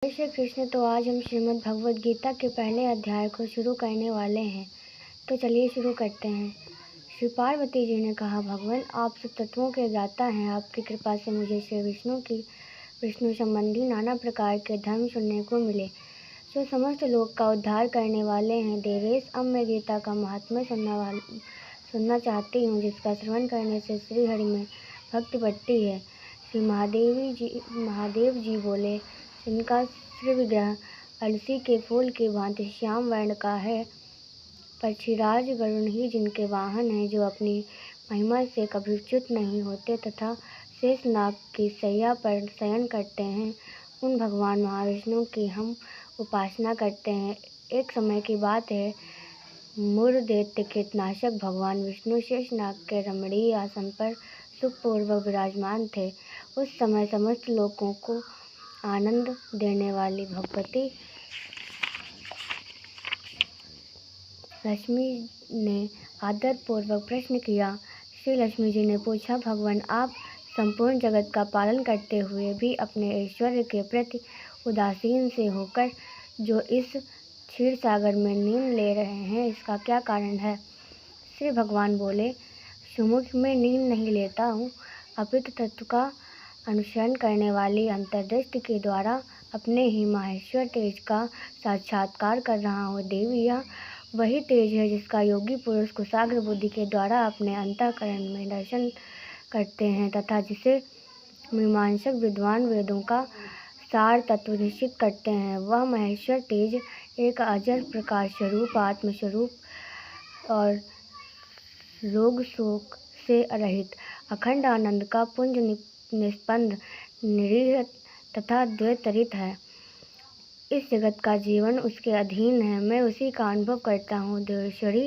जय श्री कृष्ण। तो आज हम श्रीमद् भगवद गीता के पहले अध्याय को शुरू करने वाले हैं। तो चलिए शुरू करते हैं। श्री पार्वती जी ने कहा, भगवान आप सब तत्वों के ज्ञाता हैं। आपकी कृपा से मुझे श्री विष्णु संबंधी नाना प्रकार के धर्म सुनने को मिले जो समस्त लोक का उद्धार करने वाले हैं। देवेश, अब मैं गीता का महात्म्य सुनना चाहती हूँ, जिसका श्रवण करने से श्री हरि में भक्ति बढ़ती है। श्री महादेव जी बोले, जिनका श्री विग्रह अलसी के फूल की भांति श्याम वर्ण का है, पक्षीराज गरुण ही जिनके वाहन हैं, जो अपनी महिमा से कभी च्युत नहीं होते तथा शेष नाग की सैया पर शयन करते हैं, उन भगवान महाविष्णु की हम उपासना करते हैं। एक समय की बात है, मूर दैत्य के नाशक भगवान विष्णु शेष नाग के रमणीय आसन पर सुखपूर्वक विराजमान थे। उस समय समस्त लोगों को आनंद देने वाली भगवती लक्ष्मी ने आदरपूर्वक प्रश्न किया। श्री लक्ष्मी जी ने पूछा, भगवान आप संपूर्ण जगत का पालन करते हुए भी अपने ऐश्वर्य के प्रति उदासीन से होकर जो इस क्षीर सागर में नींद ले रहे हैं, इसका क्या कारण है? श्री भगवान बोले, सुमुख में नींद नहीं लेता हूँ, अपितु तत्व का अनुसरण करने वाली अंतर्दृष्टि के द्वारा अपने ही माहेश्वर तेज का साक्षात्कार कर रहा हूँ। देवी, यह वही तेज है जिसका योगी पुरुष कुशाग्र बुद्धि के द्वारा अपने अंतःकरण में दर्शन करते हैं तथा जिसे मीमांसक विद्वान वेदों का सार तत्व निश्चित करते हैं। वह महेश्वर तेज एक अजर प्रकाश स्वरूप, आत्मस्वरूप और रोग शोक से रहित अखंड आनंद का पुंज निस्पंद, निरीह तथा द्वैतरित है। इस जगत का जीवन उसके अधीन है। मैं उसी का अनुभव करता हूँ। देवेश्वरी,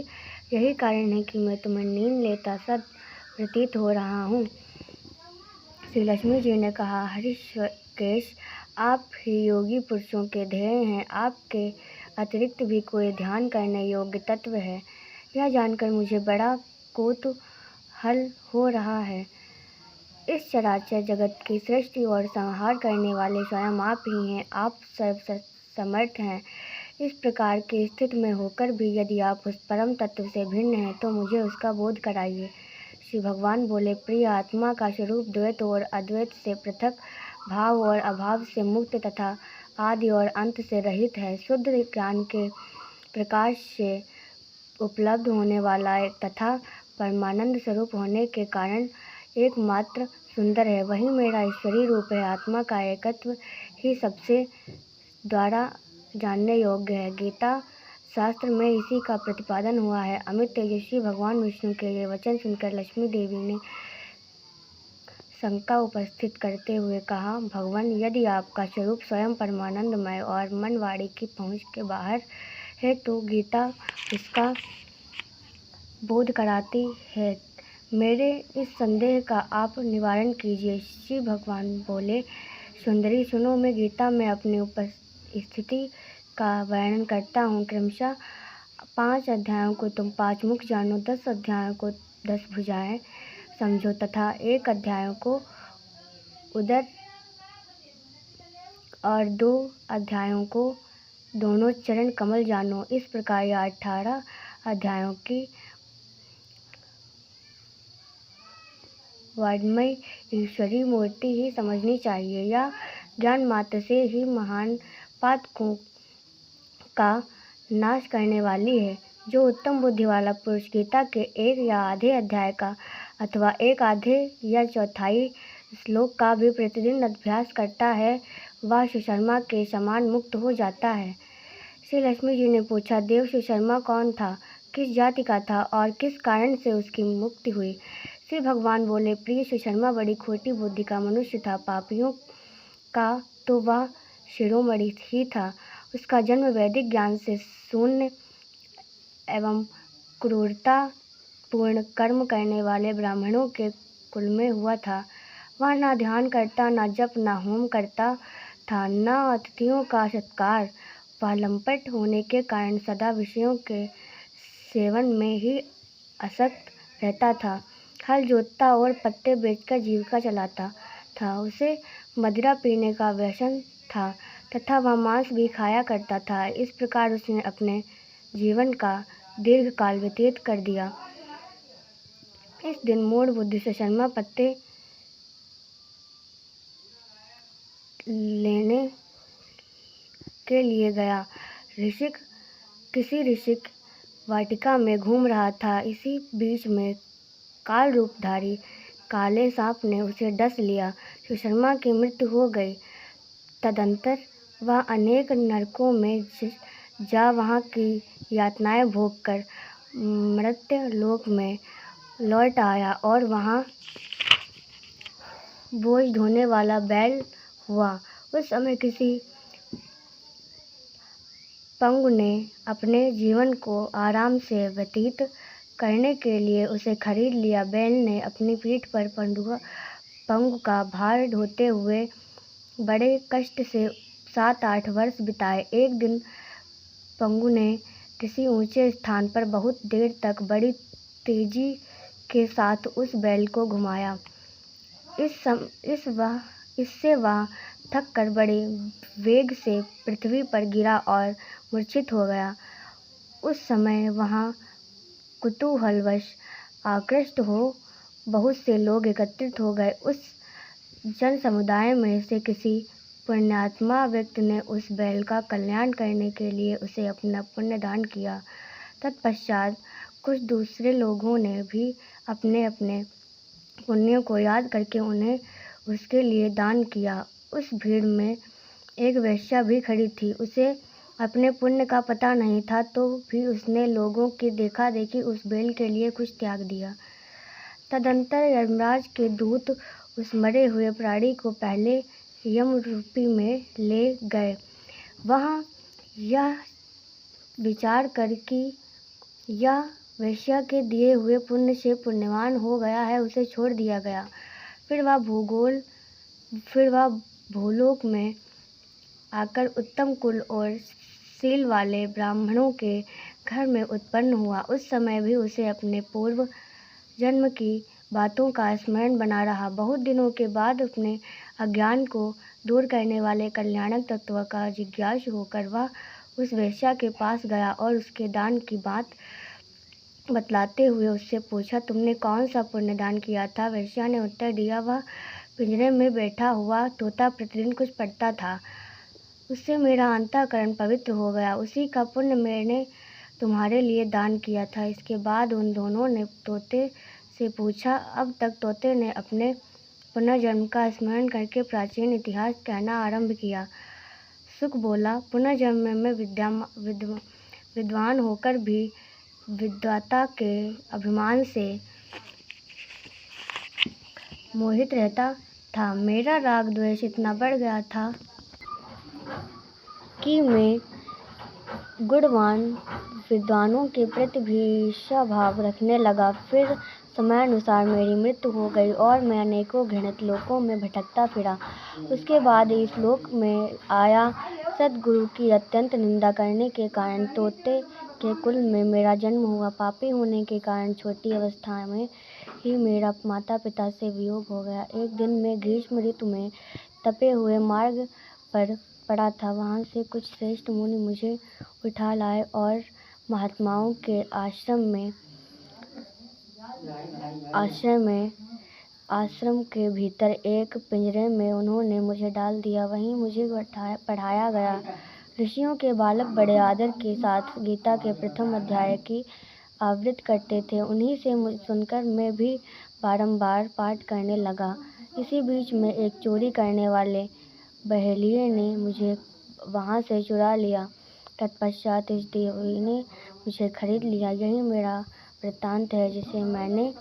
यही कारण है कि मैं तुम्हें नींद लेता सा प्रतीत हो रहा हूँ। श्री लक्ष्मी जी ने कहा, हरिकेश, आप ही योगी पुरुषों के ध्येय हैं। आपके अतिरिक्त भी कोई ध्यान करने योग्य तत्व है, यह जानकर मुझे बड़ा कौतूहल हो रहा है। इस चराचर जगत की सृष्टि और संहार करने वाले स्वयं आप ही हैं। आप सर्व समर्थ हैं। इस प्रकार की स्थिति में होकर भी यदि आप उस परम तत्व से भिन्न हैं, तो मुझे उसका बोध कराइए। श्री भगवान बोले, प्रिय, आत्मा का स्वरूप द्वैत और अद्वैत से पृथक, भाव और अभाव से मुक्त तथा आदि और अंत से रहित है। शुद्ध ज्ञान के प्रकाश से उपलब्ध होने वाला तथा परमानंद स्वरूप होने के कारण एकमात्र सुंदर है। वही मेरा ईश्वरीय रूप है। आत्मा का एकत्व ही सबसे द्वारा जानने योग्य है। गीता शास्त्र में इसी का प्रतिपादन हुआ है। अमित तेजस्वी भगवान विष्णु के ये वचन सुनकर लक्ष्मी देवी ने शंका उपस्थित करते हुए कहा, भगवान, यदि आपका स्वरूप स्वयं परमानंदमय और मन वाणी की पहुँच के बाहर है, तो गीता उसका बोध कराती है। मेरे इस संदेह का आप निवारण कीजिए। श्री भगवान बोले, सुंदरी सुनो, मैं गीता में अपनी उपस्थिति का वर्णन करता हूँ। क्रमशः 5 अध्यायों को तुम 5 मुख जानो, 10 अध्यायों को 10 भुजाएं समझो तथा 1 अध्यायों को उदर और 2 अध्यायों को दोनों चरण कमल जानो। इस प्रकार यह 18 अध्यायों की वाड्मय ईश्वरीय मूर्ति ही समझनी चाहिए। या ज्ञान मात्र से ही महान पातकों का नाश करने वाली है। जो उत्तम बुद्धि वाला पुरुष गीता के 1 या आधे अध्याय का अथवा 1 आधे या चौथाई श्लोक का भी प्रतिदिन अभ्यास करता है, वह सुशर्मा के समान मुक्त हो जाता है। श्री लक्ष्मी जी ने पूछा, देव, सुशर्मा कौन था, किस जाति का था और किस कारण से उसकी मुक्ति हुई? श्री भगवान बोले, प्रिय, सुशर्मा बड़ी खोटी बुद्धि का मनुष्य था। पापियों का तो वह शिरोमणि ही था। उसका जन्म वैदिक ज्ञान से शून्य एवं क्रूरता पूर्ण कर्म करने वाले ब्राह्मणों के कुल में हुआ था। वह न ध्यान करता, न जप, न होम करता था, न अतिथियों का सत्कार। वह लंपट होने के कारण सदा विषयों के सेवन में ही आसक्त रहता था। हल जोतता और पत्ते बेचकर जीविका चलाता था। उसे मदिरा पीने का व्यसन था तथा वह मांस भी खाया करता था। इस प्रकार उसने अपने जीवन का दीर्घ काल व्यतीत कर दिया। इस दिन मूढ़ बुद्धि से शर्मा पत्ते लेने के लिए गया। किसी ऋषिक वाटिका में घूम रहा था। इसी बीच में काल रूपधारी काले सांप ने उसे डस लिया। सुशर्मा की मृत्यु हो गई। तदंतर वह अनेक नरकों में जा वहाँ की यातनाएं भोग कर मर्त्य लोक में लौट आया और वहाँ बोझ ढोने वाला बैल हुआ। उस समय किसी पंगु ने अपने जीवन को आराम से व्यतीत करने के लिए उसे खरीद लिया। बैल ने अपनी पीठ पर पंगु का भार ढोते हुए बड़े कष्ट से 7-8 वर्ष बिताए। एक दिन पंगु ने किसी ऊंचे स्थान पर बहुत देर तक बड़ी तेजी के साथ उस बैल को घुमाया। इससे वह थक कर बड़े वेग से पृथ्वी पर गिरा और मूर्छित हो गया। उस समय वहाँ कुतूहलवश आकृष्ट हो बहुत से लोग एकत्रित हो गए। उस जन समुदाय में से किसी पुण्यात्मा व्यक्ति ने उस बैल का कल्याण करने के लिए उसे अपना पुण्य दान किया। तत्पश्चात कुछ दूसरे लोगों ने भी अपने अपने पुण्यों को याद करके उन्हें उसके लिए दान किया। उस भीड़ में एक वेश्या भी खड़ी थी। उसे अपने पुण्य का पता नहीं था, तो भी उसने लोगों की देखा देखी उस बैल के लिए कुछ त्याग दिया। तदंतर यमराज के दूत उस मरे हुए प्राणी को पहले यमरूपी में ले गए। वहाँ यह विचार कर कि यह वेश्या के दिए हुए पुण्य से पुण्यवान हो गया है, उसे छोड़ दिया गया। फिर वह भूलोक में आकर उत्तम कुल और शील वाले ब्राह्मणों के घर में उत्पन्न हुआ। उस समय भी उसे अपने पूर्व जन्म की बातों का स्मरण बना रहा। बहुत दिनों के बाद अपने अज्ञान को दूर करने वाले कल्याणक तत्व का जिज्ञासु होकर वह उस वेश्या के पास गया और उसके दान की बात बतलाते हुए उससे पूछा, तुमने कौन सा पुण्य दान किया था? वेश्या ने उत्तर दिया, वह पिंजरे में बैठा हुआ तोता प्रतिदिन कुछ पढ़ता था, उससे मेरा अंतःकरण पवित्र हो गया। उसी का पुण्य मैंने तुम्हारे लिए दान किया था। इसके बाद उन दोनों ने तोते से पूछा। अब तक तोते ने अपने पुनर्जन्म का स्मरण करके प्राचीन इतिहास कहना आरंभ किया। सुख बोला, पुनर्जन्म में विद्वान होकर भी विद्वता के अभिमान से मोहित रहता था। मेरा राग द्वेष इतना बढ़ गया था कि मैं गुणवान विद्वानों के प्रति भी ईर्ष्याभाव रखने लगा। फिर समयानुसार मेरी मृत्यु हो गई और मैं अनेकों घृणित लोकों में भटकता फिरा। उसके बाद इस लोक में आया। सद्गुरु की अत्यंत निंदा करने के कारण तोते के कुल में मेरा जन्म हुआ। पापी होने के कारण छोटी अवस्था में ही मेरा माता पिता से वियोग हो गया। एक दिन मैं ग्रीष्म ऋतु में तपे हुए मार्ग पर पड़ा था। वहाँ से कुछ श्रेष्ठ मुनि मुझे उठा लाए और महात्माओं के आश्रम के भीतर एक पिंजरे में उन्होंने मुझे डाल दिया। वहीं मुझे पढ़ाया गया। ऋषियों के बालक बड़े आदर के साथ गीता के प्रथम अध्याय की आवृत्ति करते थे। उन्हीं से सुनकर मैं भी बारंबार पाठ करने लगा। इसी बीच में एक चोरी करने वाले बहेलिये ने मुझे वहाँ से चुरा लिया। तत्पश्चात इस देवी ने मुझे खरीद लिया। यही मेरा वृत्तांत है, जिसे मैंने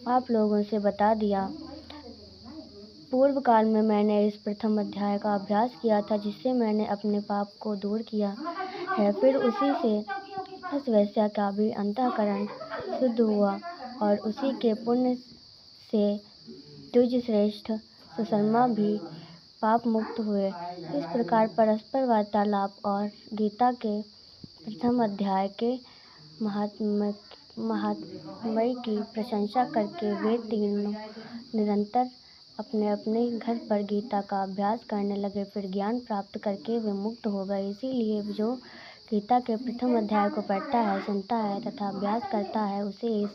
आप लोगों से बता दिया। पूर्व काल में मैंने इस प्रथम अध्याय का अभ्यास किया था, जिससे मैंने अपने पाप को दूर किया है। फिर उसी से उस वेश्या का भी अंतःकरण शुद्ध हुआ और उसी के पुण्य से द्विज श्रेष्ठ सुशर्मा भी पाप मुक्त हुए। इस प्रकार परस्पर वार्तालाप और गीता के प्रथम अध्याय के महात्म्य की प्रशंसा करके वे तीनों निरंतर अपने अपने घर पर गीता का अभ्यास करने लगे। फिर ज्ञान प्राप्त करके वे मुक्त हो गए। इसीलिए जो गीता के प्रथम अध्याय को पढ़ता है, सुनता है तथा अभ्यास करता है, उसे इस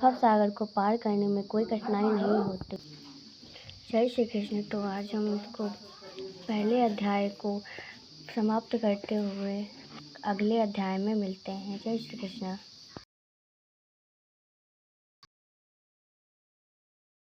भवसागर को पार करने में कोई कठिनाई नहीं होती। जय श्री कृष्ण। तो आज हम इसको पहले अध्याय को समाप्त करते हुए अगले अध्याय में मिलते हैं। जय श्री कृष्ण।